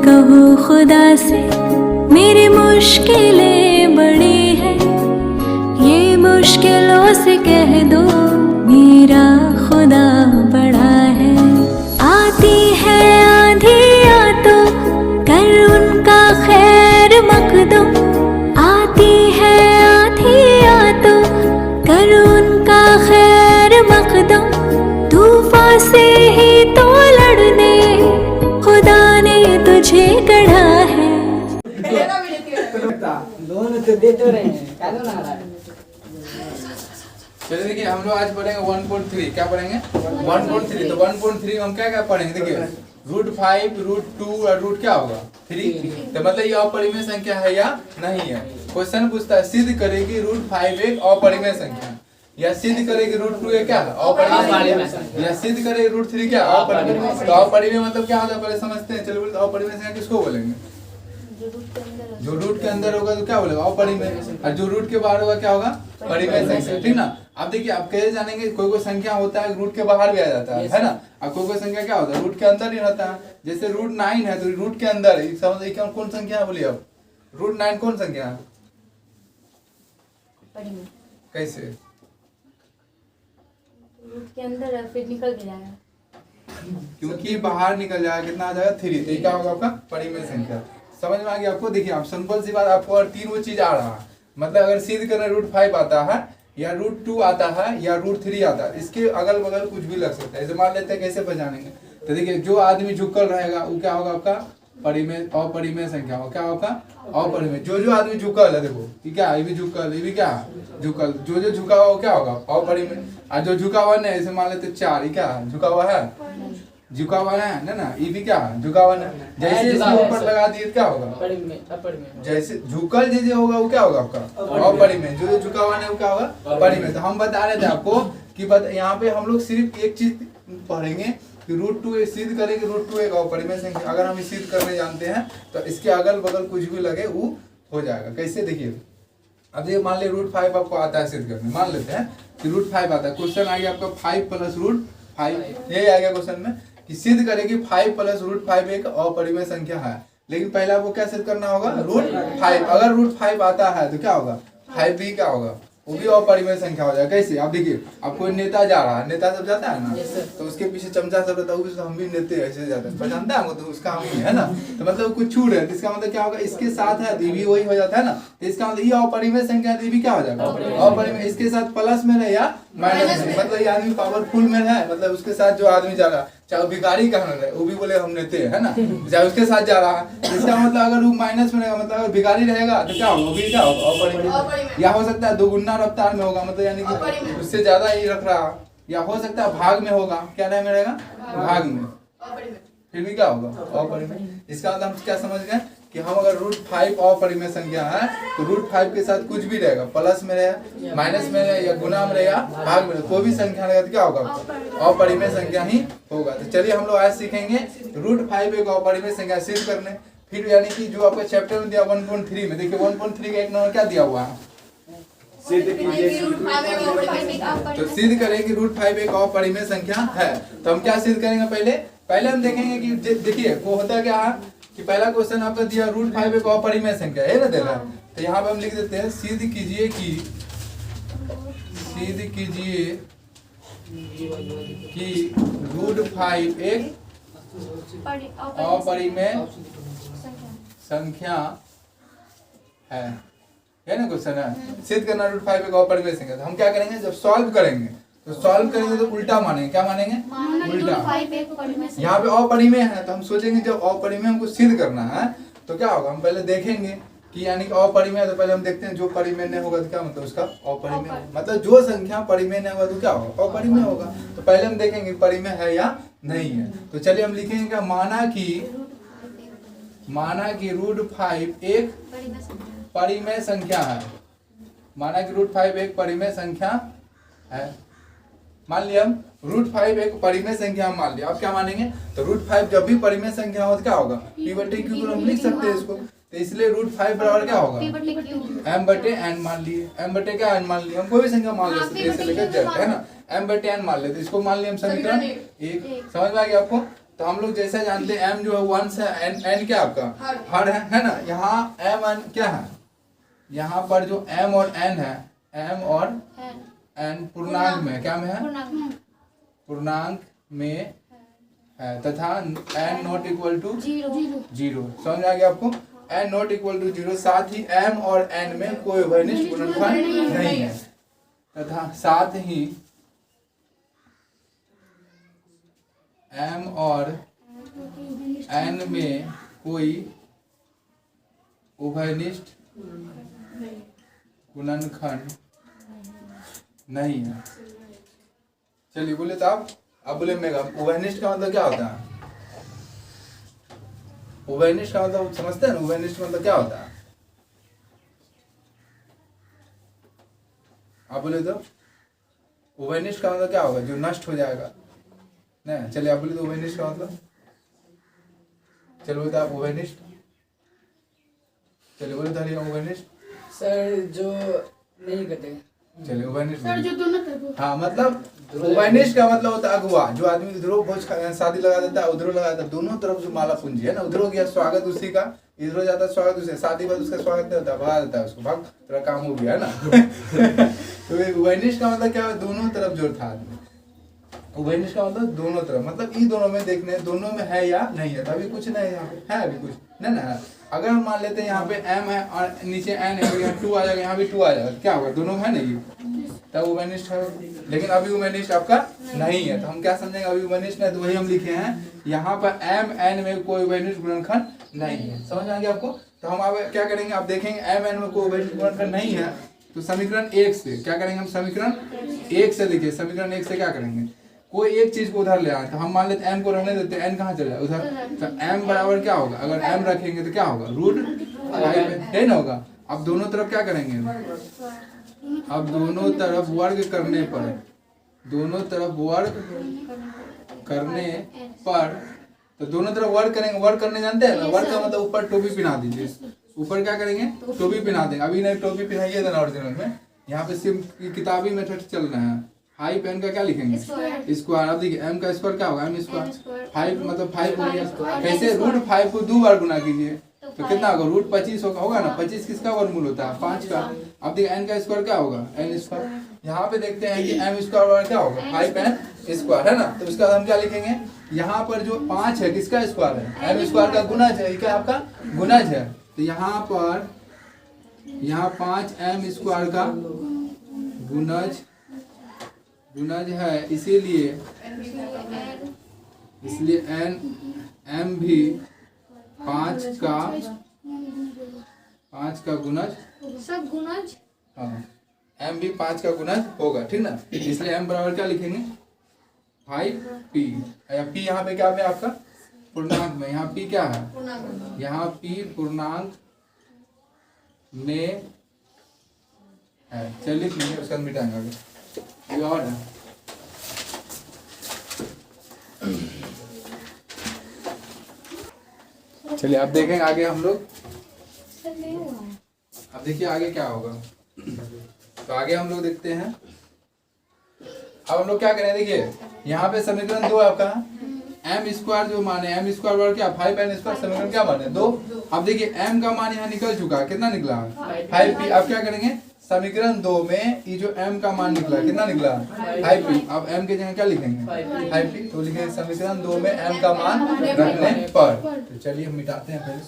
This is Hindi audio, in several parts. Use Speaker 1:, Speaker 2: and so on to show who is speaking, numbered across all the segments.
Speaker 1: कहो खुदा से मेरी मुश्किलें बड़ी है, ये मुश्किलों से कह दो मेरा खुदा बड़ा है। आती है आंधियाँ तो कर उनका खैर मकदम, आती है आंधियाँ तो कर उनका खैर मकदम। तूफान से ही तो लड़ने खुदा ने तुझे गढ़ा है।
Speaker 2: दोनों तो दे तो रहे हैं, क्या ना रहा है।
Speaker 3: चलिए देखिए हम लोग आज पढ़ेंगे 1.3। क्या पढ़ेंगे 1.3। तो 1.3 हम क्या क्या पढ़ेंगे देखिए √5 √2 और रूट क्या होगा 3। तो मतलब ये अपरिमेय संख्या है या नहीं है। क्वेश्चन पूछता है सिद्ध करेगी √5 एक अपरिमेय संख्या, या सिद्ध करेगी √2 एक क्या अपरिमेय, या सिद्ध करेगी √3 क्या अपरिमेय। तो अपरिमेय मतलब क्या होता है पहले समझते हैं। चलिए बोलते अपरिमेय संख्या किसको बोलेंगे, जो रूट के अंदर होगा तो क्या बोलेगा अपरिमेय, और जो रूट के बाहर होगा क्या होगा परिमेय संख्या। ठीक ना। अब देखिए आप कैसे जानेंगे, कोई कोई संख्या होता है रूट के बाहर भी आ जाता है ना। अब कोई कोई संख्या क्या होता है रूट के अंदर ही रहता है। जैसे √9 है तो रूट के अंदर है, समझ कौन संख्या है बोलिए अब √9 कौन संख्या है, कैसे
Speaker 4: रूट के अंदर है फिर निकल भी जाएगा,
Speaker 3: क्योंकि बाहर निकल जाएगा कितना आ जाएगा 3। तो ये क्या होगा आपका परिमेय संख्या। समझ में आ गया आपको। देखिए आप सिंपल सी बात, आपको और 3 वो चीज आ रहा है, मतलब अगर सिद्ध करना √5 आता है या √2 आता है या √3 आता है, इसके अगल बगल कुछ भी लग सकता है। ऐसे मान लेते हैं कैसे पहचानेंगे। तो देखिए जो आदमी झुकल रहेगा वो क्या होगा आपका परिमेय अपरिमेय संख्या होगा। क्या होगा अपरिमेय। जो आदमी झुकल है देखो ये क्या ये भी झुकल, ये भी क्या झुकल, जो झुका हुआ वो क्या होगा अपरिमेय। और जो झुका हुआ नहीं, ऐसे मान लेते 4 ये क्या झुका हुआ है, झुका हुआ है ना ये भी क्या झुका हुआ है। जैसे इसके ऊपर लगा दिए क्या होगा जैसे झुकल जैसे होगा वो क्या होगा आपका अपरिमेय, जो झुका हुआ है वो क्या होगा परिमेय। तो हम बता रहे थे आपको कि यहाँ पे हम लोग सिर्फ एक चीज पढ़ेंगे कि √2 सिद्ध करेंगे √2 एक अपरिमेय संख्या। अगर हम सिद्ध करने जानते हैं तो इसके अगल बगल कुछ भी लगे वो हो जाएगा। कैसे देखिए अब देखिए मान लिया √5 आपको आता है सिद्ध करने, मान लेते हैं कि √5 आता है। क्वेश्चन आ गया आपका 5 + √5, यही आ गया क्वेश्चन में कि सिद्ध करेगी 5 + √5 एक अपरिमेय संख्या है। लेकिन पहले आपको क्या सिद्ध करना होगा √5। अगर √5 आता है तो क्या होगा 5 भी क्या होगा वो भी अपरिमेय संख्या हो जाएगा। कैसे आप देखिए अब कोई नेता जा रहा है, नेता सब जाता है ना तो उसके पीछे चमचा सब रहता है, हम भी नेते ऐसे जाते हैं पहचानता है हमको, तो उसका हम ही है ना। तो मतलब कुछ छूट है तो इसका मतलब क्या होगा इसके साथ है तो भी वही हो जाता है ना। तो इसका मतलब ये अपरिमेय संख्या है, भी क्या हो जाएगा अपरिमेय। इसके साथ प्लस में रहे या माइनस में, मतलब ये आदमी पावरफुल में है, मतलब उसके साथ जो आदमी जा रहा है चाहे भिखारी का है वो भी बोले हम नेते है ना, चाहे उसके साथ जा रहा है। इसका मतलब अगर वो माइनस में रहेगा, मतलब अगर भिखारी रहेगा तो क्या होगा वो भी क्या होगा अपरिमेय। या हो सकता है 2 गुना रफ्तार में होगा, मतलब यानी कि उससे ज्यादा ही रख रहा। या हो सकता है भाग में होगा, क्या टाइम में रहेगा भाग में, फिर भी क्या होगा अपरिमेय। इसका मतलब हम क्या समझ गए कि हम अगर √5 अपरिमेय संख्या है तो √5 के साथ कुछ भी रहेगा, प्लस में रहे माइनस में रहे या गुना में रहे या भाग में रहे, कोई भी संख्या रहेगा तो क्या होगा अपरिमेय संख्या ही होगा। तो चलिए हम लोग आज सीखेंगे √5 एक अपरिमेय संख्या सिद्ध करने। फिर यानी कि जो आपका चैप्टर में दिया 1.3 में, देखिए 1.3 का एक नंबर क्या दिया हुआ है सिद्ध कीजिए। तो सिद्ध करेंगे √5 एक अपरिमेय संख्या है। तो हम क्या सिद्ध करेंगे पहले हम देखेंगे कि देखिए वो होता क्या है कि पहला क्वेश्चन आपका दिया √5 एक अपरिमेय संख्या है ना देना। तो यहाँ पे हम लिख देते हैं सिद्ध कीजिए कि √5 एक अपरिमेय संख्या है ना। क्वेश्चन है सिद्ध करना √5 एक अपरिमेय संख्या। तो हम क्या करेंगे जब सॉल्व करेंगे तो उल्टा मानेंगे। क्या मानेंगे उल्टा। यहाँ पे अपरिमेय है तो हम सोचेंगे जब अपरिमेय हमको सिद्ध करना है तो क्या होगा हम पहले देखेंगे कि यानी कि अपरिमेय। तो पहले हम देखते हैं जो परिमेय नहीं होगा तो क्या मतलब उसका अपरिमेय, मतलब जो संख्या परिमेय नहीं होगा तो क्या होगा अपरिमेय होगा। तो पहले हम देखेंगे परिमेय है या नहीं है। तो चलिए हम लिखेंगे क्या माना कि √5 एक परिमेय संख्या है। माना कि √5 एक परिमेय संख्या है। मान लिया हम √5 एक परिमेय संख्या मान लिया। अब क्या मानेंगे तो √5 जब भी परिमेय संख्या हो तो क्या होगा p/q को हम लिख सकते हैं इसको। तो इसलिए √5 बराबर क्या होगा m/n मान लिए। m/n मान लिए, हम कोई भी संख्या मान ले सकते हैं लेकर जाते है ना। m/n मान लेते, इसको मान लिया हम समीकरण 1। समझ में आ गया आपको। तो हम लोग जैसा जानते हैं m जो है 1 से n क्या आपका हर है ना। यहाँ m n क्या है, यहाँ पर जो m और n है, m और n पूर्णांक में क्या में है, पूर्णांक में है तथा n नॉट इक्वल टू 0। समझ आ गया आपको, n नॉट इक्वल टू 0। साथ ही m और n में कोई उभयनिष्ठ गुणनफल नहीं है तथा साथ ही m और n में कोई उभयनिष्ठ गुणनखंड नहीं है। चलिए बोले तो आप अब बोले मेगा उभयनिष्ठ का मतलब क्या होता है, उभयनिष्ठ का मतलब समझते हैं ना, उभयनिष्ठ मतलब क्या होता है, आप बोले तो उभयनिष्ठ का मतलब क्या होगा, जो नष्ट हो जाएगा नहीं। चलिए आप बोले तो उभयनिष्ठ का मतलब, चलो बोलते आप उभयनिष्ठ, चलिए बोले तो उभयनिष्ठ
Speaker 2: सर जो नहीं कटे।
Speaker 3: चलिए उभयनिष्ठ
Speaker 4: सर जो दोनों तरफ
Speaker 3: हाँ मतलब उभयनिष्ठ का मतलब होता है अगुआ, जो आदमी इधरों भोज शादी लगा देता है, उधरों लगा देता है, दोनों तरफ जो माला पूंजी है ना, उधरों गया स्वागत उसी का, इधरों जाता है स्वागत उसे, शादी बाद उसका स्वागत नहीं होता, भगा देता है उसको, भाग तेरा काम हो गया है ना। तो उभयनिष्ठ का मतलब क्या है, दोनों तरफ जो था आदमी, उभयनिष्ठ का मतलब दोनों तरफ, मतलब इन दोनों में देखने दोनों में है या नहीं है, तभी कुछ नहीं है अभी कुछ नहीं ना। अगर हम मान लेते हैं यहाँ पे m है और नीचे n है, यहाँ 2 आ जाएगा, यहाँ भी 2 आ जाएगा, क्या होगा, दोनों है नहीं, तब उभयनिष्ठ है। लेकिन अभी उभयनिष्ठ आपका नहीं है, तो हम क्या समझेंगे, अभी उभयनिष्ठ है तो वही हम लिखे हैं यहाँ पर m n में कोई उभयनिष्ठ गुणनखंड नहीं है। समझ आ गया आपको। तो हम अब क्या करेंगे, आप देखेंगे m n में कोई उभयनिष्ठ गुणनखंड नहीं है, तो समीकरण 1 से क्या करेंगे, हम समीकरण 1 से देखिए, समीकरण 1 से क्या करेंगे, कोई एक चीज को उधर ले आए, तो हम मान लेते m को रहने देते हैं, n कहाँ चला जाए उधर, तो m बराबर क्या होगा, अगर m रखेंगे तो क्या होगा, √5 है ना होगा। अब दोनों तरफ क्या करेंगे, अब दोनों तरफ वर्ग करने पर, दोनों तरफ वर्ग करने पर, तो दोनों तरफ वर्ग करेंगे, वर्ग करने जानते हैं ना, वर्ग का मतलब ऊपर टोपी पिना दीजिए, ऊपर क्या करेंगे, टोपी पिना देंगे। अभी नहीं टोपी पिनाइए देना ओरिजिनल में, यहाँ पे सिर्फ किताबी मेथड चल रहा है। 5 n का क्या लिखेंगे, स्क्वायर। अब देखिए m का स्क्वायर क्या होगा, m स्क्वायर 5 मतलब 5 हो गया, कैसे, √5 को 2 बार गुना कीजिए तो कितना होगा, √25 होगा ना, 25 किसका वर्गमूल होता है, 5 का। अब देखिए n का स्क्वायर क्या होगा, n स्क्वायर। यहाँ पे देखते हैं कि m स्क्वायर बराबर क्या होगा, 5n स्क्वायर है ना। तो इसका हम क्या लिखेंगे, यहाँ पर जो 5 है किसका स्क्वायर है, m स्क्वायर का गुणज है, क्या आपका गुणज है। तो यहाँ पर यहाँ 5m स्क्वायर का गुणज है, इसीलिए m भी 5 का गुणज,
Speaker 4: सब गुणज,
Speaker 3: हाँ m भी 5 का गुणज होगा, ठीक ना। इसलिए m बराबर क्या लिखेंगे, 5p। p यहाँ पे क्या है आपका पूर्णांक में, यहाँ p क्या है, यहाँ p पूर्णांक में है। चलिए लिख लीजिए, उसका मिटाएंगे आगे, ये और है। चलिए अब देखेंगे आगे हम लोग, अब देखिए आगे क्या होगा। तो आगे हम लोग देखते हैं, अब हम लोग क्या करें, देखिए यहाँ पे समीकरण 2 आपका m स्क्वायर जो माने, m स्क्वायर बराबर क्या 5n स्क्वायर, समीकरण क्या माने 2। अब देखिए m का मान यहाँ निकल चुका है, कितना निकला 5p। अब क्या करेंगे, समीकरण 2 में ये जो m का मान निकला कितना निकला 5p। अब m के जगह क्या लिखेंगे 5p, तो लिखेंगे समीकरण 2 में m का मान रखने पर। तो चलिए हम मिटाते हैं पहले।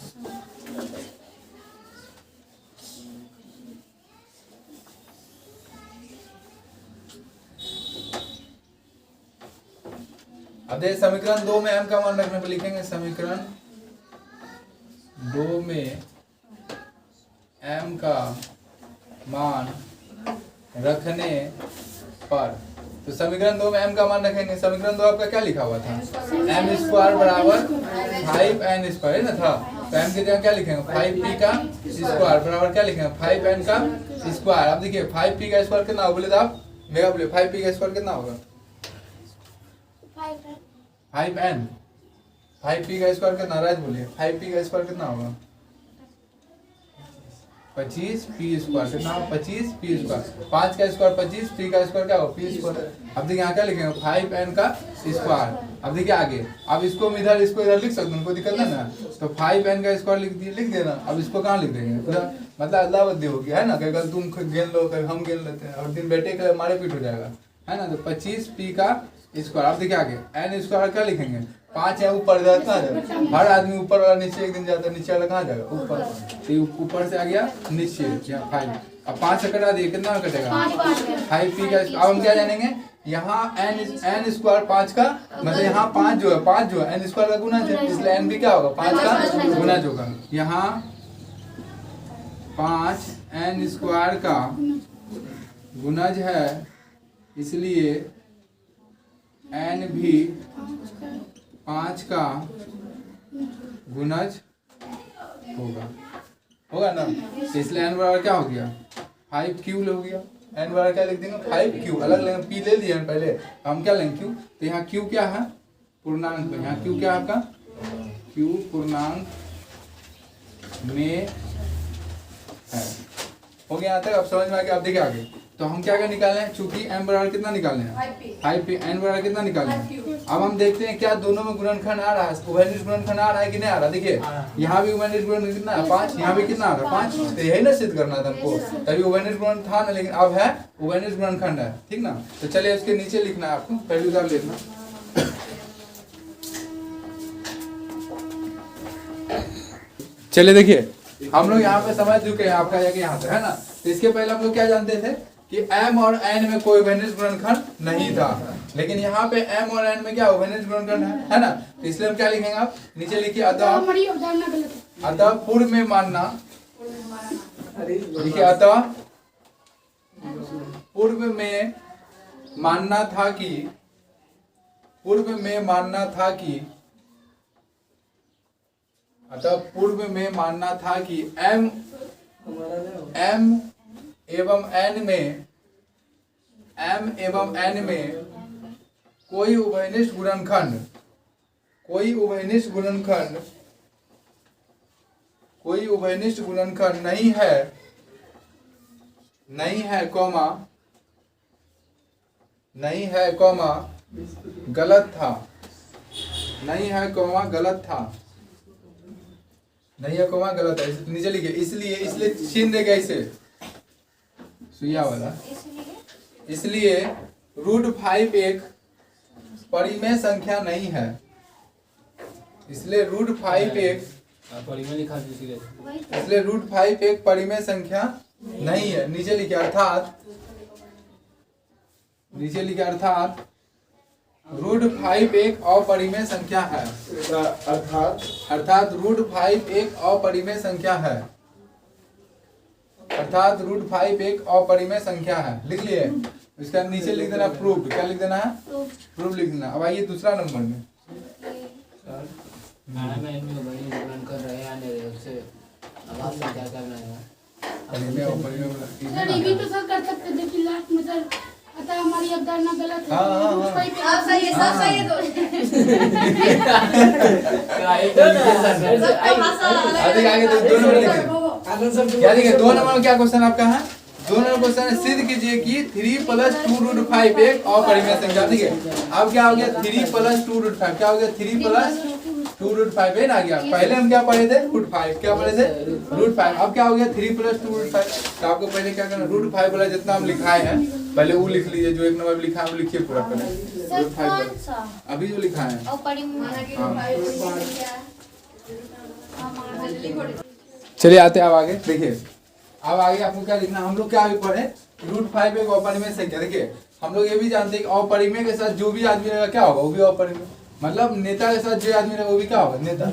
Speaker 3: अब देखिए समीकरण 2 में m का मान रखने पर लिखेंगे समीकरण 2 में m का मान रखने पर, तो समीकरण 2 में m का मान रखेंगे। समीकरण 2 आपका क्या लिखा हुआ था, m स्क्वायर बराबर 5n स्क्वायर है ना था, तो m की जगह क्या लिखेंगे 5p का स्क्वायर बराबर क्या लिखेंगे 5n का स्क्वायर। अब देखिए 5p का स्क्वायर कितना होगा, बोले तो आप मेगा बोले 5p का स्क्वायर कितना होगा 5n, 5p का स्क्वायर कितना, राज बोलिए 5p का स्क्वायर कितना होगा 25p स्क्वायर, कितना 25p स्क्वायर, 5 का स्क्वायर 25, p का स्क्वायर क्या होगा p स्क्वायर। अब देखिए यहाँ क्या लिखेंगे 5n का स्क्वायर, अब देखिए आगे, अब इसको हम इधर लिख सकते हैं, कोई दिक्कत नहीं ना। तो 5n का स्क्वायर लिख देना। अब इसको कहाँ लिख देंगे, पूरा मतलब अदला बदली हो गया है ना, कभी कल तुम गेन लो, कभी हम गेन लेते हैं, और दिन बैठे के हमारे पीठ हो जाएगा, है ना। तो 25p का स्क्वायर। अब देखिए आगे n स्क्वायर क्या लिखेंगे, 5 है ऊपर जाता है, हर आदमी ऊपर वाला नीचे एक दिन जाता है, नीचे वाला कहाँ जाएगा ऊपर, तो ऊपर से आ गया नीचे या 5। अब 5 से कटा दिए, कितना कटेगा 5p का। अब हम क्या जानेंगे, यहाँ n स्क्वायर 5 का मतलब यहाँ 5 जो है n स्क्वायर का गुणज है, इसलिए n भी क्या होगा 5 का गुणज होगा। यहाँ 5 n स्क्वायर का गुणज है, इसलिए n भी 5 का गुणज होगा ना। इसलिए n बराबर क्या हो गया 5q हो गया। n बराबर क्या लिख देंगे 5q, अलग लेंगे, p ले लिया पहले, हम क्या लेंगे q। तो यहाँ q क्या है पूर्णांक में, यहाँ q क्या है आपका, q पूर्णांक में है। हो गया यहाँ तक, अब समझ में आ गया। अब देखिए आगे, तो हम क्या निकाले हैं, चूंकि m बराबर कितना निकालने हैं 5p, n बराबर कितना निकालने हैं। अब हम देखते हैं क्या दोनों में गुणनखंड आ रहा है, उभयनिष्ठ गुणनखंड आ रहा है कि नहीं आ रहा। देखिए यहाँ भी उभयनिष्ठ गुणनखंड कितना है 5, यहाँ भी कितना आ रहा है 5, तो यही ना सिद्ध करना था हमको, तभी उभयनिष्ठ गुणनखंड था ना, लेकिन अब है उभयनिष्ठ गुणनखंड है, ठीक ना। तो चलिए उसके नीचे लिखना है आपको, पहली उदाहरण लिखना। चलिए देखिए, हम लोग यहाँ पे समझ चुके हैं आपका यहाँ से, है ना। तो इसके पहले हम लोग क्या जानते थे कि m और n में कोई उभयनिष्ठ गुणनखंड नहीं था, लेकिन यहाँ पे m और n में क्या उभयनिष्ठ गुणनखंड है ना। तो इसलिए हम क्या लिखेंगे, आप नीचे लिखिए, अतः पूर्व में मानना, देखिए अतः पूर्व में मानना था कि अतः पूर्व में मानना था कि m एवं n में कोई उभयनिष्ठ गुणनखंड नहीं है कौमा गलत था, नीचे लिखिए, इसलिए चिन्ह कैसे सुइया वाला, इसलिए √5 एक परिमेय संख्या नहीं है, इसलिए √5 एक परिमेय संख्या नहीं है। नीचे लिखिए अर्थात √5 एक अपरिमेय संख्या है, अर्थात √5 एक अपरिमेय संख्या है, लिख लिए। इसका नीचे लिख देना प्रूफ, क्या लिख देना है प्रूफ लिख देना। अब आइए दूसरा नंबर में,
Speaker 4: हमारी अवधारणा गलत है।
Speaker 5: आप सही है, सब सही है
Speaker 3: दो नंबर में क्या क्वेश्चन आपका है, 2 नंबर क्वेश्चन है, सिद्ध कीजिए कि 3 + 2√5 एक अपरिमेय संख्या। ठीक है, अब क्या हो गया 3 + 2√5, क्या हो गया 3 + 2√5 है ना गया। पहले हम क्या पढ़े थे √5, क्या पढ़े थे √5, अब क्या हो गया 3 + 2√5। तो आपको पहले क्या करना, √5 वाला जितना हम लिखाए हैं पहले वो लिख लीजिए, जो एक नंबर में लिखा है वो लिखिए पूरा पहले √5 अभी जो लिखा है। चलिए आते अब आगे, देखिए अब आगे आपको क्या लिखना, हम लोग क्या अभी पढ़े √5 एक अपरिमेय संख्या। देखिए हम लोग ये भी जानते हैं कि अपरिमेय के साथ जो भी आदमी रहेगा क्या होगा, वो भी अपरिमेय, मतलब नेता के साथ जो आदमी रहेगा वो भी क्या होगा नेता,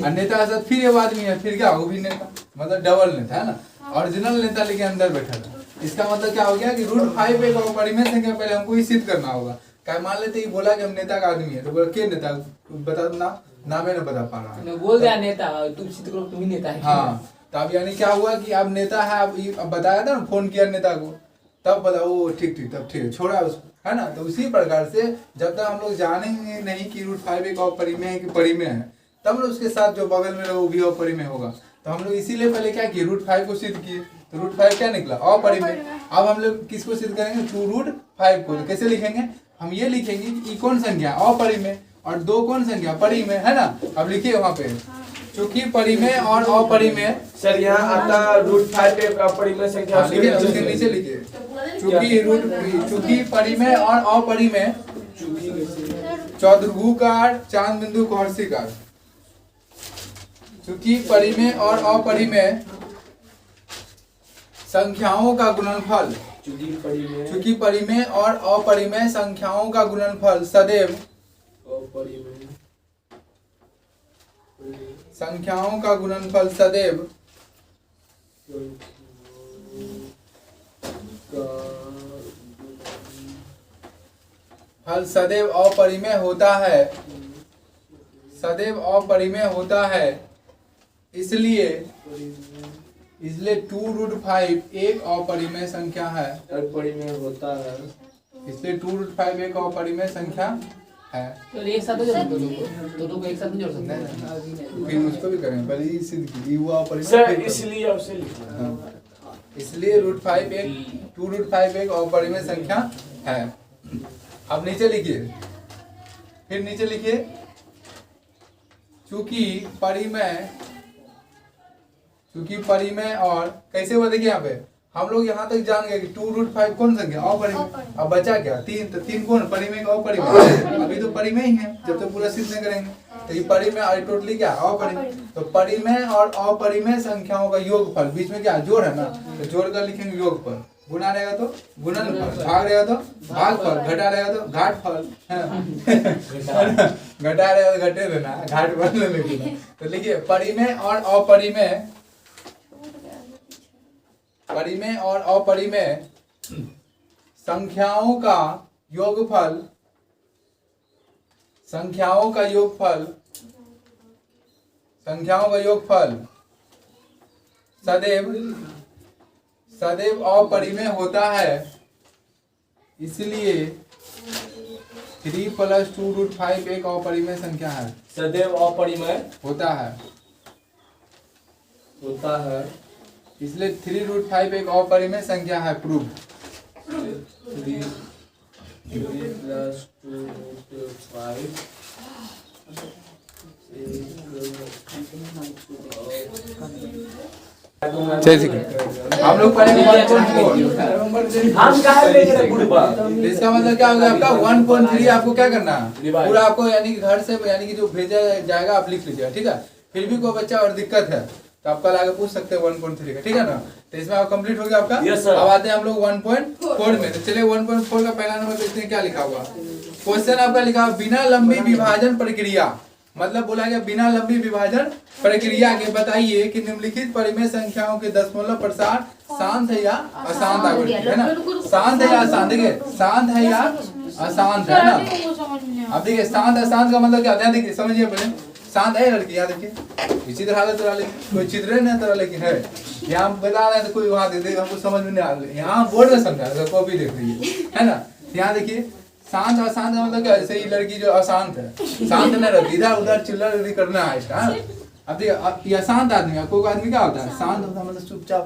Speaker 3: और नेता के साथ फिर एक आदमी है फिर क्या होगा वो भी नेता, मतलब डबल नेता है ना, ओरिजिनल नेता लेके अंदर बैठा था। इसका मतलब क्या हो गया कि √5 एक अपरिमेय संख्या, पहले हमको ही सिद्ध करना होगा। क्या मान लेते ही बोला कि हम नेता का आदमी है, तो बोला के नेता बता ना, नाम है ना बता पा रहा है,
Speaker 2: बोल दिया नेता, तुम सिद्ध करो तुम ही नेता है।
Speaker 3: हाँ, तो अब यानी क्या हुआ कि अब नेता है, अब बताया था ना, फोन किया नेता को, तब पता वो ठीक तब ठीक छोड़ा उसको, है ना। तो उसी प्रकार से जब तक हम लोग जानेंगे नहीं कि √5 एक अपरिमेय है कि परिमेय है, तब लोग उसके साथ जो बगल में रहे वो भी अपरिमेय होगा। तो हम लोग इसीलिए पहले क्या किए √5 को सिद्ध किए, तो √5 क्या निकला अपरिमेय। अब हम लोग किसको सिद्ध करेंगे 2√5 को, तो कैसे लिखेंगे, हम ये लिखेंगे कि कौन संख्या अपरिमेय, और 2 कौन संख्या परिमेय है ना। अब लिखिए वहां पे चूंकि परिमेय और अपरिमेय।
Speaker 6: सर यहाँ आता √5 पे अपरिमेय संख्या।
Speaker 3: लिखिए उसके नीचे लिखिए चूंकि परिमेय और अपरिमेय चौर्ध्वुकार चांद बिंदु कोहर्सिकार। चूंकि परिमेय और अपरिमेय संख्याओं का गुणनफल चूंकि परिमेय और अपरिमेय संख्याओं का गुणनफल सदैव संख्याओं का गुणनफल सदैव अपरिमेय होता है। सदैव अपरिमेय होता है। इसलिए 2√5 एक अपरिमेय संख्या है।
Speaker 6: अपरिमेय होता है।
Speaker 3: इसलिए 2√5 एक अपरिमेय संख्या है।
Speaker 2: तो एक साथ तो जोड़ दो को एक साथ नहीं जोड़ सकते हैं।
Speaker 3: फिर उसको भी करेंगे पहले ये सिद्ध की वो अपरिमेय
Speaker 6: सर इसलिए आपसे लिखा।
Speaker 3: इसलिए 2√5 एक अपरिमेय संख्या है। अब नीचे लिखिए फिर नीचे लिखिए चूंकि परिमेय और कैसे हुआ देखिए यहाँ पे हम लोग यहाँ तक जान गए कि 2√5 कौन संख्या अपरिमेय। अब बचा क्या 3 तो 3 कौन परिमेय का अपरिमेय। अभी तो परिमेय ही है जब तक पूरा सिद्ध नहीं करेंगे तो ये परिमेय और टोटली क्या अपरिमेय। तो परिमेय और अपरिमेय संख्याओं का योगफल बीच में क्या जोड़ है ना तो जोड़ कर लिखेंगे योगफल। गुणा रहेगा तो गुणनफल भाग रहेगा तो भागफल घटा रहेगा तो घाटफल घटा रहेगा तो घटे देना घाटफल लिखना। तो लिखिए परिमेय और अपरिमेय संख्याओं का योगफल सदैव अपरिमेय होता है। इसलिए 3 + 2√5 एक अपरिमेय संख्या है।
Speaker 6: सदैव अपरिमेय
Speaker 3: होता है। इसलिए 3√5 एक अपरिमेय संख्या है। प्रूफ
Speaker 6: 3 + 2√5
Speaker 3: हम लोग पढ़ेंगे 1.4।
Speaker 6: हम कहाँ ले गए बुढ़वा।
Speaker 3: इसका मतलब क्या होगा आपका 1.3 आपको क्या करना है पूरा आपको यानी कि घर से यानी कि जो भेजा जाएगा आप लिख लीजिएगा ठीक है। फिर भी कोई बच्चा और दिक्कत है तो आप कल आगे पूछ सकते हैं 1.3 का ठीक है ना। तो इसमें आप कंप्लीट हो गया आपका। अब आते हैं हम लोग 1.4 में। तो चलिए 1.4 का पहला नंबर देखते हैं क्या लिखा हुआ। क्वेश्चन आपका लिखा बिना लंबी विभाजन प्रक्रिया मतलब बोला गया बिना लंबी विभाजन प्रक्रिया के बताइए कि निम्नलिखित परिमेय संख्याओं के दशमलव प्रसार शांत है या अशांत आवृत्ति है ना। शांत है या अशांत देखिए शांत है या अशांत है ना। अब देखिए शांत अशांत का मतलब क्या देखिए समझिए पहले शांत है लड़की यहाँ देखिए इसी तरह तरह लेकिन कोई चित्र नहीं तरह लेकिन है यहाँ बता रहे हैं तो कोई वहाँ देख देगा हमको समझ में नहीं आ रहा है। यहाँ बोर्ड में समझा कॉपी देख रही है ना। यहाँ देखिए शांत अशांत का मतलब क्या जैसे ये लड़की जो अशांत है शांत नहीं रहती इधर उधर चिल्लर करना है इसका। अब देखिए ये अशांत आदमी है कोई आदमी क्या होता है शांत होता है मतलब चुपचाप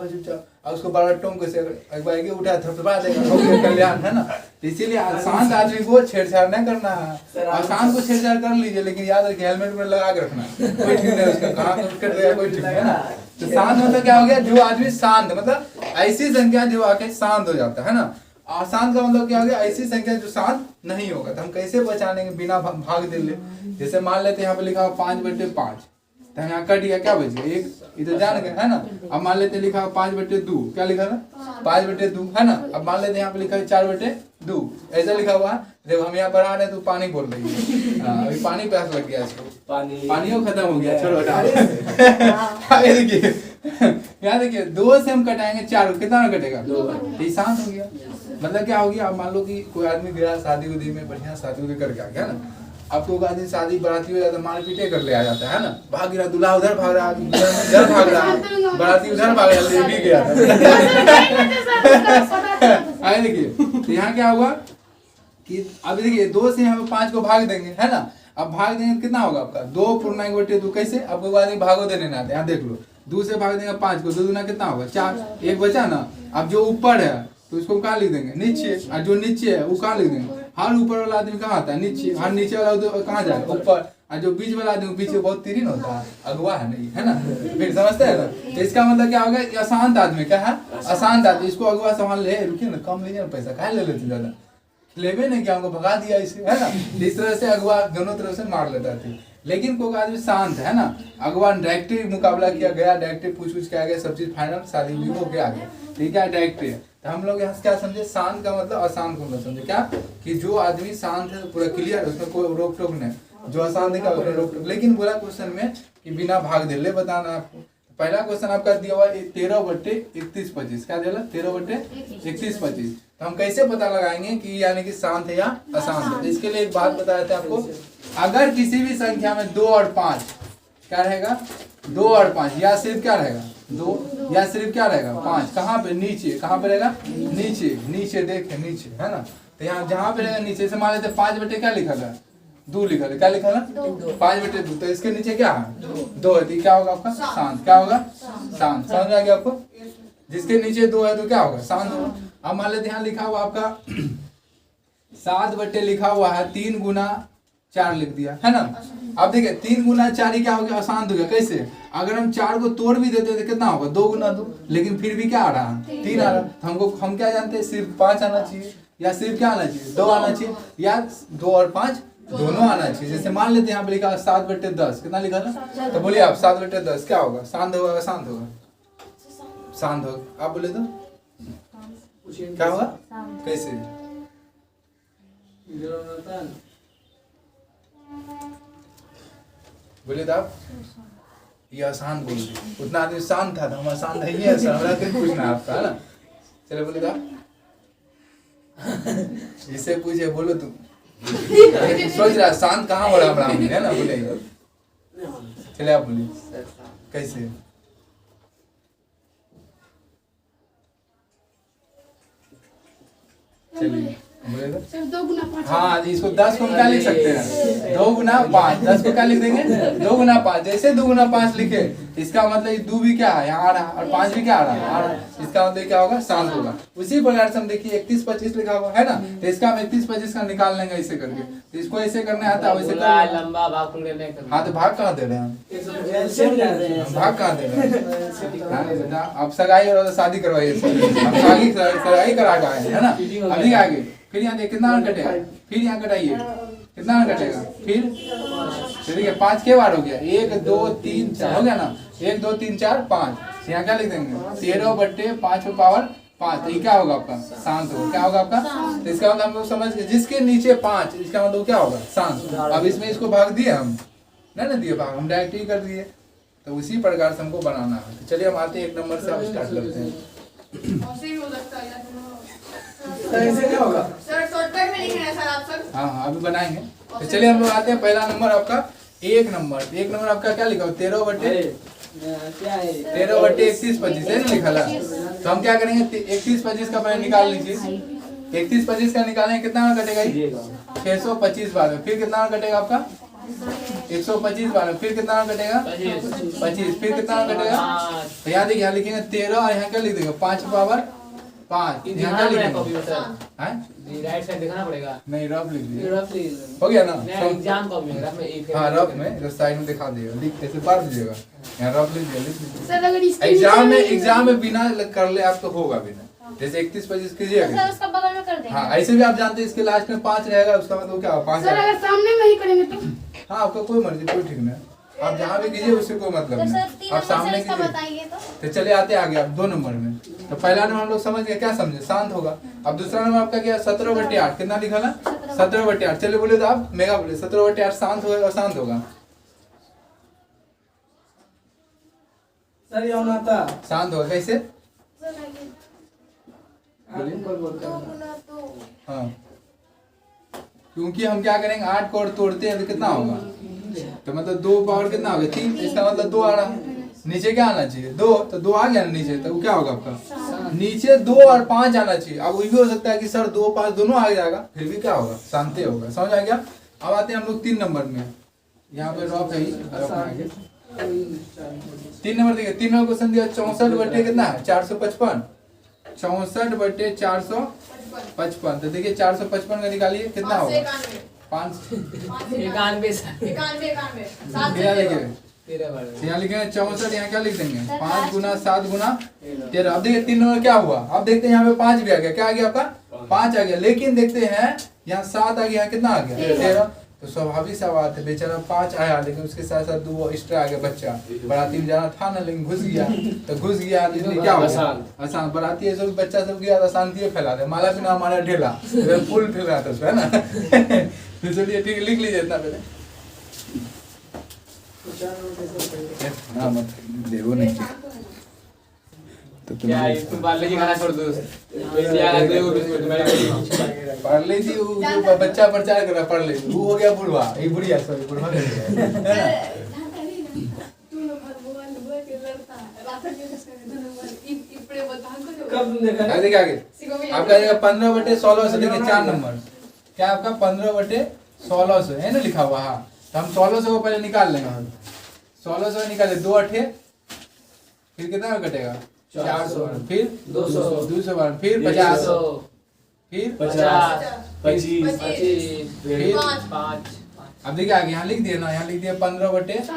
Speaker 3: और उसको बड़ा टोंक से एक बार उठा थपथपा देगा कल्याण है ना। इसीलिए शांत आदमी को छेड़छाड़ नहीं करना है। अशांत को छेड़छाड़ कर लीजिए लेकिन याद रखिए हेलमेट में लगा के रखना कोई ठीक नहीं उसका कहाँ कट गया कोई ठीक है ना। तो शांत मतलब क्या हो गया जो आदमी शांत मतलब ऐसी संख्या जो आके शांत हो जाता है ना। अशांत का मतलब क्या हो गया ऐसी संख्या जो शांत नहीं होगा। तो हम कैसे पहचानेंगे बिना भाग दे ले। जैसे मान लेते हैं यहाँ पे लिखा हुआ 5/5 तो हम यहाँ कट गया क्या बच गया 1 इधर जान गए है ना। अब मान लेते लिखा 5/2 क्या लिखा था 5/2 है ना। अब मान लेते यहाँ पे लिखा है 4/2 ऐसा लिखा हुआ है। जब हम यहाँ पर आ रहे हैं तो पानी बोल रही है अभी पानी प्यास लग गया इसको पानी खत्म हो गया चलो हटा। देखिए यहाँ देखिए 2 से हम कटाएंगे 4 कितना कटेगा 2 ये शांत हो गया। मतलब क्या हो गया अब मान लो कि कोई आदमी गया शादी उदी में बढ़िया शादी उदी करके आ गया ना। अब तो आदमी शादी बराती हो जाता मार पीटे कर ले आ जाता है ना। भाग गया दूल्हा उधर भाग रहा इधर भाग रहा बराती उधर भाग रहा ले भी गया आए देखिए यहाँ क्या हुआ कि अभी देखिए 2 से हम 5 को भाग देंगे है ना। अब भाग देंगे कितना होगा आपका 2 कैसे आपको आदमी भागो देने ना आते यहाँ देख लो 2 से भाग देंगे 5 को 2 दूना कितना होगा 4 1 बचा ना। अब जो ऊपर है तो इसको कहाँ लिख देंगे नीचे और जो नीचे है वो कहाँ लिख देंगे हर ऊपर वाला आदमी कहाँ आता है? नीचे। हर नीचे वाला तो कहाँ जाएगा? ऊपर। और जो बीच वाला आदमी पीछे बहुत तीरिन होता है, अगवा है नहीं, है ना? फिर समझते हैं ना? तो इसका मतलब क्या होगा? अशांत आदमी क्या है? अशांत आदमी। इसको अगवा संभाल ले, रुकिए ना, कम लीजिए ना पैसा, काहे ले लेते ज्यादा? लेवे नहीं क्या, हमको भगा दिया इसे, है ना? इस तरह से अगवा दोनों तरफ से मार लेता था। लेकिन कोई आदमी शांत है ना, अगवा डायरेक्टली मुकाबला किया गया, डायरेक्टली पूछ के आ गया, सब चीज फाइनल, शादी भी हो गया आगे, ठीक है, डायरेक्टली है। तो हम लोग यहाँ से क्या समझे? शांत का मतलब अशांत को मतलब समझे क्या? कि जो आदमी शांत है पूरा क्लियर, उसमें कोई रोक टोक नहीं, जो अशांत है उसमें रोक टोक। लेकिन बोला क्वेश्चन में कि बिना भाग दिले बताना आपको। पहला क्वेश्चन आपका दिया हुआ 13/31/25, क्या दिया? 13/31/25। तो हम कैसे पता लगाएंगे कि यानी कि शांत है या अशांत है? तो इसके लिए एक बात बताया था आपको, अगर किसी भी संख्या में 2 और 5 क्या रहेगा? 2 और 5 या सिर्फ क्या रहेगा? 2 या सिर्फ क्या रहेगा? 5। कहाँ पे? नीचे। कहाँ पे रहेगा? नीचे। नीचे देखे, नीचे, है ना? तो यहाँ जहाँ पे रहेगा नीचे से मान लेते 5 बटे क्या लिखा था? 2 लिखा था। क्या लिखा था? 5/2। तो इसके नीचे क्या है? 2 है। तो क्या होगा आपका? शांत। क्या होगा? शांत। समझ में आ गया आपको? जिसके नीचे 2 है तो क्या होगा? शांत होगा। अब मान लेते यहाँ लिखा हुआ आपका 7 बटे लिखा हुआ है 3 गुना 4 लिख दिया, है ना? अब देखिए 3 गुना 4 ही क्या हो गया? अशांत हो गया। कैसे? अगर हम 4 को तोड़ भी देते तो कितना होगा? 2 गुना 2। लेकिन फिर भी क्या आ रहा है? 3 आ रहा है। हम क्या जानते हैं? सिर्फ 5 आना चाहिए, या सिर्फ क्या आना चाहिए? 2 आना चाहिए, या 2 और 5 दोनों आना चाहिए। जैसे मान लेते हैं यहाँ पे लिखा 7/10, कितना लिखा था? तो बोलिए आप 7/10 क्या होगा? शांत होगा, अशांत होगा? शांत होगा। आप बोले तो क्या होगा? कैसे? बोले तो आप ये आसान बोल रहे, उतना आदमी शांत था, हम आसान नहीं है सर, हमरा क्यों पूछना है आपका, है ना? चलो बोले तो जिससे पूछे बोलो तुम सोच रहा शांत कहाँ हो रहा ब्राह्मण, है ना? बोले चले आप बोलिए कैसे? चलिए बोले तो
Speaker 4: सर 2 गुना 5।
Speaker 3: हाँ, इसको 10 को हम क्या लिख सकते हैं? 2 गुना 5। 10 को क्या लिख देंगे? 2 गुना 5। जैसे 2 गुना 5 लिखे, इसका मतलब ये 2 भी क्या है? यहाँ आ रहा है, और 5 भी क्या आ रहा है? आ रहा है। इसका मतलब क्या होगा? शांत होगा। उसी प्रकार से हम देखिए 31-25 लिखा हुआ है ना, तो इसका हम 31-25 का निकाल लेंगे ऐसे करके। तो इसको ऐसे करने आता है, वैसे
Speaker 2: लंबा भाग नहीं करना।
Speaker 3: हाँ, तो भाग कहाँ दे रहे हैं हम? भाग कहाँ दे रहे हैं? आप सगाई और शादी करवाइए, हम सगाई करा के आए हैं, है ना? अभी आगे फिर यहाँ देखिए कितना कटेगा, फिर यहाँ कटाइए कितना कटेगा, फिर देखिए 5 के बार हो गया, 1 2 3 4 हो गया ना, 1 2 3 4 5। यहाँ क्या लिख देंगे? 13/5 तो ये क्या होगा आपका? शांत होगा। क्या होगा आपका? तो इसका मतलब हम लोग समझ गए, जिसके नीचे 5 इसका मतलब क्या होगा? शांत। अब इसमें इसको भाग दिए हम नहीं ना दिए भाग, हम डायरेक्ट ही कर दिए। तो उसी प्रकार से हमको बनाना है। तो चलिए हम आते हैं 1 नंबर से, आप स्टार्ट करते हैं।
Speaker 6: ऐसे क्या होगा?
Speaker 5: सर शॉर्टकट में लिखना है सर आप सब।
Speaker 3: हाँ अभी बनाएंगे। तो चलिए हम लोग आते हैं, पहला नंबर आपका 1 नंबर आपका क्या लिखा हो? 13/31/25 है ना लिखा था। तो हम क्या करेंगे? 31-25 का पहले निकाल लीजिए। 31-25 का निकालेंगे, कितना कटेगा? 625 बार में। फिर कितना कटेगा आपका? 125 बार में। फिर कितना कटेगा? 25। फिर कितना कटेगा? तो यहाँ देखिए, यहाँ लिखेंगे 13 और यहाँ क्या लिख देंगे? 5/5। यहाँ क्या लिखेंगे?
Speaker 2: राइट साइड दिखाना पड़ेगा।
Speaker 3: नहीं, रफ लिख दीजिए,
Speaker 2: रफली
Speaker 3: हो गया ना?
Speaker 2: एग्जाम कॉपी में रफ में एक
Speaker 3: हाँ, रफ में इधर साइड में दिखा दीजिएगा, लिख ऐसे बार दीजिएगा, यहाँ रफ लिख दीजिए।
Speaker 4: सर अगर इसके
Speaker 3: एग्जाम में बिना कर ले आप तो होगा बिना, जैसे 31-25 कीजिएगा।
Speaker 5: उसका बगल में कर देंगे।
Speaker 3: हाँ, ऐसे भी आप जानते हैं इसके लास्ट में 5 रहेगा, उसका मतलब क्या होगा? 5।
Speaker 4: सर अगर सामने में ही करेंगे तो
Speaker 3: हाँ, आपका कोई मर्जी, कोई ठीक नहीं, आप जहाँ भी कीजिए उससे कोई मतलब
Speaker 5: तो सर
Speaker 3: नहीं,
Speaker 5: 3
Speaker 3: आप
Speaker 5: नंबर से
Speaker 3: सामने
Speaker 5: इसका
Speaker 3: कीजिए।
Speaker 5: बताइए तो।
Speaker 3: तो चलिए आते आगे आप 2 नंबर में। तो पहला नंबर हम लोग समझ गए, क्या समझे? शांत होगा। अब दूसरा नंबर आपका क्या? 17/8। कितना लिखा ना? 17/8। चलिए बोले तो आप मेगा बोले 17/8 शांत होगा और शांत होगा?
Speaker 6: सर ये होना था।
Speaker 3: शांत होगा कैसे? हाँ, क्योंकि हम क्या करेंगे? 8 को और तोड़ते हैं तो कितना होगा? तो मतलब 2 पावर कितना हो गया? 3। इसका मतलब 2 आ रहा है। नीचे क्या आना चाहिए? 2। तो 2 आ गया ना नीचे, तो वो क्या होगा आपका? नीचे 2 और 5 आना चाहिए। अब वो भी हो सकता है कि सर 2 5 दोनों आ जाएगा, फिर भी क्या होगा? शांति होगा। समझ आ गया? अब आते हैं हम लोग 3 नंबर में। यहाँ पे रॉक है, 3 नंबर देखिए, 3 नंबर क्वेश्चन दिया 64 बटे कितना है? 455। 64 बटे 455 55। तो देखिए 455 का निकालिए कितना होगा 5
Speaker 2: 91
Speaker 3: यहाँ लिखिए यहाँ लिखेंगे 64। यहाँ क्या लिख देंगे 5 गुना 7 गुना 13। अब देखिए 3 नंबर क्या हुआ। अब देखते हैं यहाँ पे 5 भी आ गया। क्या आ गया आपका 5 आ गया। लेकिन देखते हैं यहाँ 7 आ गया। यहाँ कितना आ गया 13। तो स्वाभाविक सा बात है बेचारा 5 आया लेकिन उसके साथ साथ 2 एक्स्ट्रा आ गया बच्चा। बाराती में जाना था ना लेकिन घुस गया। तो घुस गया इसलिए क्या हो गया आसान। बाराती ऐसे बच्चा सब गया तो शांति फैला दे। माला बिना हमारा ढेला फुल फैला था उसमें है ना। तो चलिए ठीक है लिख लीजिए इतना पहले। हाँ मत देखो नहीं तो
Speaker 2: क्या है तुम पार्ले जी खाना छोड़ दो
Speaker 3: पार्ले जी वो जो बच्चा प्रचार कर रहा पार्ले जी वो हो गया बुढ़वा ये बुढ़िया सॉरी बुढ़वा कर दिया है ना।
Speaker 6: कब देखा है?
Speaker 3: आगे आगे आपका आएगा 15/1600 से देखिए 4 नंबर। क्या आपका 15/1600 है ना लिखा हुआ। हाँ तो हम 1600 को पहले निकाल लेंगे। 1600 निकाले 2 अठे फिर कितना में कटेगा 400 फिर 200 फिर 50 फिर
Speaker 6: 25
Speaker 3: फिर
Speaker 2: 5
Speaker 3: अब देखिए आगे यहाँ लिख दिए ना। यहाँ लिख दिया 15/।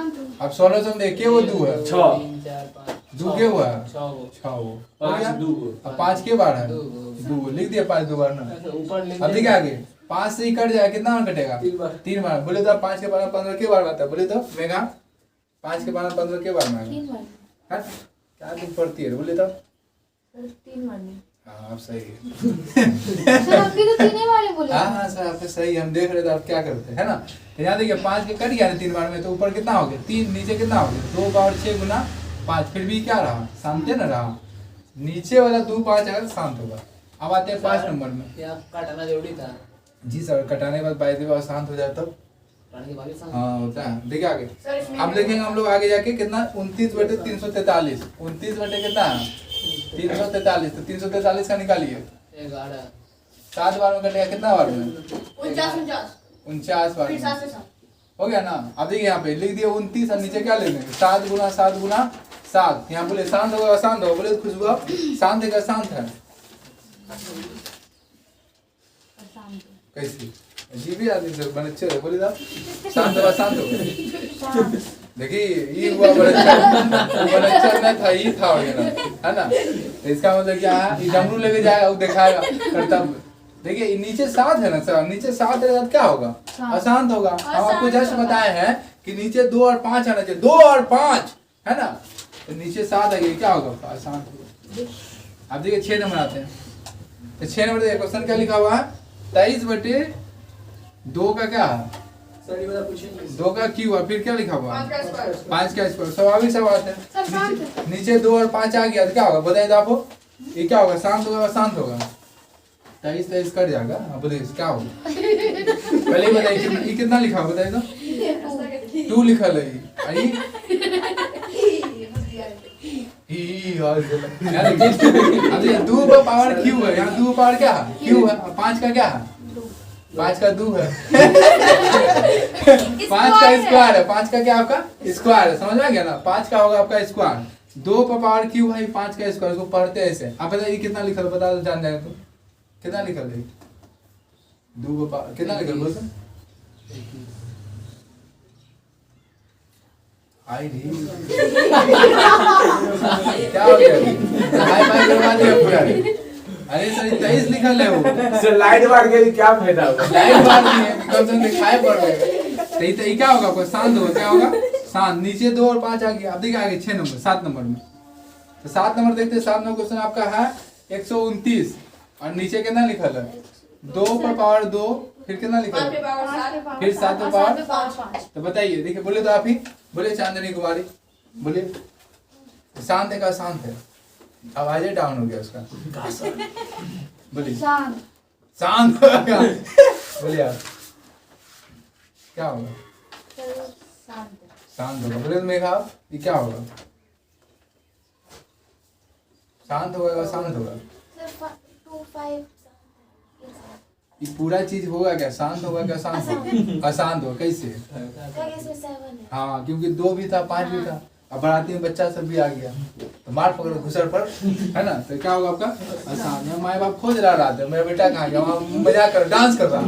Speaker 3: अब 1600 में देखिए वो 2 है
Speaker 6: 6
Speaker 3: 2 के हुआ है
Speaker 2: 6
Speaker 3: 6 वो
Speaker 6: 5 2
Speaker 3: अब 5 के बार है
Speaker 2: दो।
Speaker 3: 2 लिख दिया 5 2 बार ना।
Speaker 2: ऊपर लिख
Speaker 3: अब देखिए आगे 5 से ही कट जाएगा कितना बार कटेगा
Speaker 6: 3 बार
Speaker 3: 3 बार। बोले तो 5 के बार 15 के बार आता है। बोले तो मेघा 5 के बार 15 के बार में आएगा। क्या दिन पड़ती है बोले तो
Speaker 1: 3 मारने
Speaker 3: हाँ आप सही है।
Speaker 1: सर अभी तो 3 वाले बोले।
Speaker 3: हाँ सर आपने सही हम देख रहे थे आप क्या करते हैं ना। तो यहाँ देखिए 5 के कट गया ना 3 बार में। तो ऊपर कितना हो गया 3 नीचे कितना हो गया 2 बार 6 गुना 5 फिर भी क्या रहा शांति न रहा। नीचे वाला 2 5 अगर शांत होगा। अब आते हैं 5 नंबर में।
Speaker 2: क्या काटना जरूरी था
Speaker 3: जी सर कटाने के बाद बाई दिवस शांत हो जाए तब
Speaker 2: काटने के बाद ही शांत।
Speaker 3: हाँ होता है। देखिए आगे अब देखेंगे हम लोग आगे जाके कितना 29/343 29 बटे कितना है 343। तो 343 का निकालिए
Speaker 2: 11
Speaker 3: 7 बार में कटेगा कितना बार में 49 बार
Speaker 4: फिर
Speaker 3: में
Speaker 4: 7 से 7
Speaker 3: हो गया ना। अब देखिए यहाँ पे लिख दिया 29 और नीचे क्या लेंगे 7 गुना 7 गुना 7। यहाँ बोले शांत होगा शांत होगा। बोले खुशबू आप शांत है शांत है कैसी अजीब ही आदमी सर बन अच्छे बोले आप शांत होगा शांत होगा। देखिए ये हुआ बड़ा अच्छा नहीं था ये था वगैरह है ना। तो इसका मतलब क्या है ये डमरू लेके जाएगा वो दिखाएगा कर्तव्य। देखिए नीचे 7 है ना सर नीचे 7 है क्या होगा अशांत होगा। हम आपको जस्ट बताए हैं कि नीचे 2 और 5 आना चाहिए 2 और 5 है ना। तो नीचे 7 आएगी क्या होगा अशांत होगा। अब देखिए 6 नंबर आते हैं। तो 6 नंबर देखिए क्वेश्चन क्या लिखा हुआ है 23/2 का क्या है
Speaker 6: सर ये वाला पूछेंगे
Speaker 3: 2 का क्यू है फिर क्या लिखा हुआ है
Speaker 4: 5
Speaker 3: 5
Speaker 4: का स्क्वायर
Speaker 3: का स्क्वायर। स्वाभाविक सा बात
Speaker 4: सब शांत
Speaker 3: है। नीचे 2 और 5 आ गया तो क्या होगा बताइए तो आपको ये क्या होगा शांत होगा शांत होगा 23 कट जाएगा। अब बताइए क्या होगा पहले ही बताइए ये कितना लिखा हुआ बताइए तो 2 लिखा है अब ये 2 का पावर क्यू है। यहाँ 2 पावर क्या है क्यू है 5 का क्या है 5 का 2 है 5 का स्क्वायर है 5 का क्या आपका स्क्वायर है समझ में गया ना। 5 का होगा आपका स्क्वायर 2 का पावर क्यू है 5 का स्क्वायर को पढ़ते हैं ऐसे। आप बताइए कितना लिखा बता दो जान जाएगा तो कितना लिखा है 2 का पावर कितना लिखा बोल आई नहीं क्या हो गया हाय भाई करवा दिया पूरा। अरे सर 23 लिखा है वो
Speaker 6: सर लाइट मार के क्या फायदा होगा
Speaker 3: लाइट बात नहीं है कम से कम दिखाई पड़ रहा है। तो ये क्या होगा आपको शांत होगा क्या होगा शांत। नीचे 2 और 5 आ गया। अब देखिए आगे 6 नंबर 7 नंबर में। तो 7 नंबर देखते हैं 7 नंबर क्वेश्चन आपका है 129 और नीचे कितना लिखा है 2 पर पावर 2 फिर कितना लिखा है फिर 7 पर पावर
Speaker 4: 5
Speaker 3: तो बताइए देखिए बोले तो आप ही बोले चांदनी कुमारी बोलिए शांत है का शांत है आवाज डाउन हो गया उसका बोलिए शांत होगा बोलिए आप क्या होगा शांत होगा। बोले तो मेघा आप ये क्या होगा शांत होगा शांत होगा ये पूरा चीज होगा क्या शांत होगा क्या शांत होगा अशांत होगा कैसे हाँ क्योंकि 2 भी था 5 भी था अब बाराती में बच्चा सब भी आ गया तो तो मार पकड़ घुसर पर, है ना, तो क्या होगा आपका आसान। यहाँ माँ बाप खोज रहा रात में, मेरा बेटा कहाँ गया, वहाँ मजाक कर डांस कर रहा,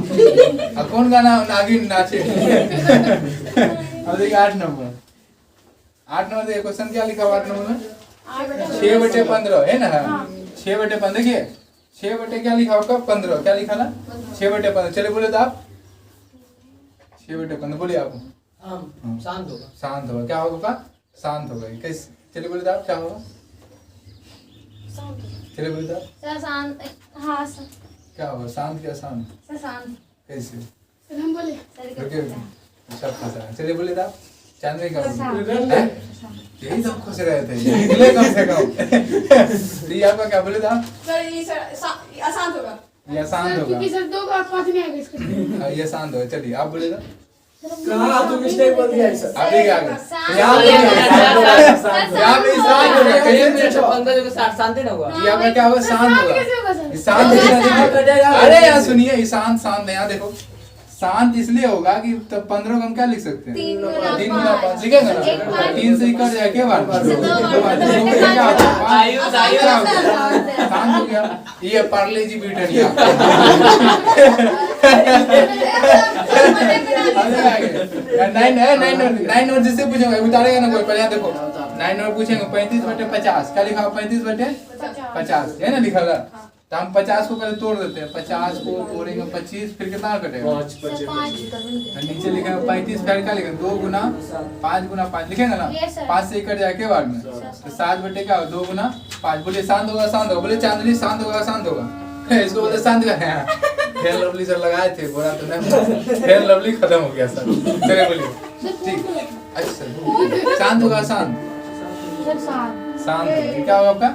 Speaker 3: अब कौन गाना नागिन नाचे। अब देखिए 8 नंबर देखिए क्वेश्चन क्या लिखा हुआ 8 नंबर में 6/15 है ना, 6/15 देखिए 6 क्या लिखा होगा 15, क्या लिखा ना 6/15। चलिए बोले तो आप 6/15 बोलिए आप।
Speaker 2: शांत होगा।
Speaker 3: शांत होगा, क्या होगा शांत होगा, कैसे, चलिए बोले तो आप क्या होगा, चलिए बोले तो आप क्या होगा, शांत क्या शांत कैसे,
Speaker 4: हम बोले
Speaker 3: रुकिए सब फंसा है। चलिए बोले तो आप चांदनी का यही सब खुश रहे थे निकले कम से कम। तो ये आपका क्या बोले था,
Speaker 5: सर ये सर आसान होगा।
Speaker 3: ये शांत होगा,
Speaker 4: क्योंकि सर 2 और 5 नहीं आएगा इसके।
Speaker 3: ये शांत होगा। चलिए आप बोले तो
Speaker 6: कहाँ तू मिस्टेक बोल दिया सर।
Speaker 3: अभी क्या यहाँ पे शांत होगा,
Speaker 2: शांति ना हुआ।
Speaker 3: ये आपका क्या होगा शांत होगा,
Speaker 4: कैसे होगा सर?
Speaker 3: ये शांत अरे यहाँ सुनिए, ये शांत यहाँ देखो शांत इसलिए होगा कि तो 15 को हम क्या लिख सकते हैं
Speaker 1: 3
Speaker 3: 3 गुना 5 लिखेंगे ना, 3 से कट जाए के बाद शांत हो गया। ये पार्ले जी ब्रिटानिया। 9 नंबर जिससे पूछेंगे उतारेगा ना कोई, पहले यहाँ देखो 9 नंबर पूछेंगे 35/50 क्या लिखा 35/50 है ना लिखा हुआ। तो हम 50 को पहले तोड़ देते हैं, 50 को तोड़ेंगे 25 फिर कितना कटेगा
Speaker 6: 5
Speaker 3: नीचे लिखा 35 फिर क्या लिखेंगे 2 गुना 5 गुना 5 लिखेंगे ना,
Speaker 1: Yes, sir.
Speaker 3: 5 से कट जाए के बाद में तो 7 क्या 2 गुना 5। बोलिए शांत होगा बोले चांदनी शांत होगा इसको बोलते शांत का फेयर लवली सर लगाए थे बोला तो नहीं, फेयर लवली खत्म हो गया सर। चलिए बोलिए ठीक अच्छा शांत होगा शांत क्या होगा आपका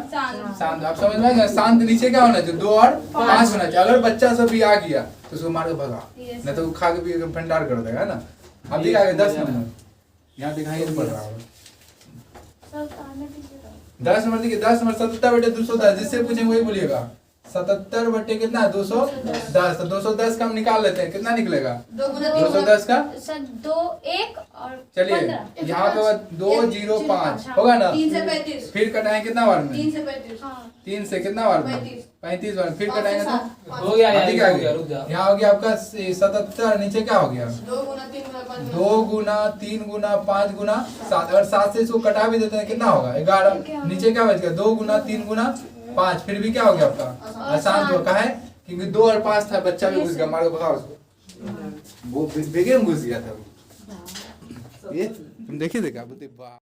Speaker 3: शांत। आप समझ में शांत नीचे क्या होना चाहिए 2 और 5 होना चाहिए। अगर बच्चा सब भी आ गया तो उसको मार के भगा, नहीं तो खा के पी के भंडार कर देगा ना। अब देखा 10 नंबर यहाँ दिखाई नहीं पड़ रहा होगा 10 नंबर देखिए 10 नंबर 77/210 जिससे पूछेंगे वही बोलिएगा 77 कितना 210। तो 210 का हम निकाल लेते हैं, कितना निकलेगा 210 का
Speaker 1: 2 1 और
Speaker 3: चलिए यहाँ पे 205 होगा ना,
Speaker 5: 3 से 35
Speaker 3: फिर कटाएं कितना बार में
Speaker 5: 3 से 35
Speaker 3: 3 से कितना बार में 35 बार फिर कटाएंगे तो
Speaker 2: हो गया
Speaker 3: अभी क्या हो गया
Speaker 2: रुक जा।
Speaker 3: यहाँ हो गया आपका 77 नीचे क्या हो गया
Speaker 5: 2 गुना 3 गुना 5
Speaker 3: 2 गुना 3 गुना 5 गुना 7। अगर 7 से इसको कटा भी देते हैं कितना होगा 11। नीचे क्या बच गया 2 गुना 3 गुना 5 फिर भी क्या हो गया आपका आसान जो कहा है क्योंकि 2 और 5 था, बच्चा भी घुस गया, मारो भगाओ उसको, वो बेगे में घुस गया था ये तुम देखिए देखा बोलते वाह।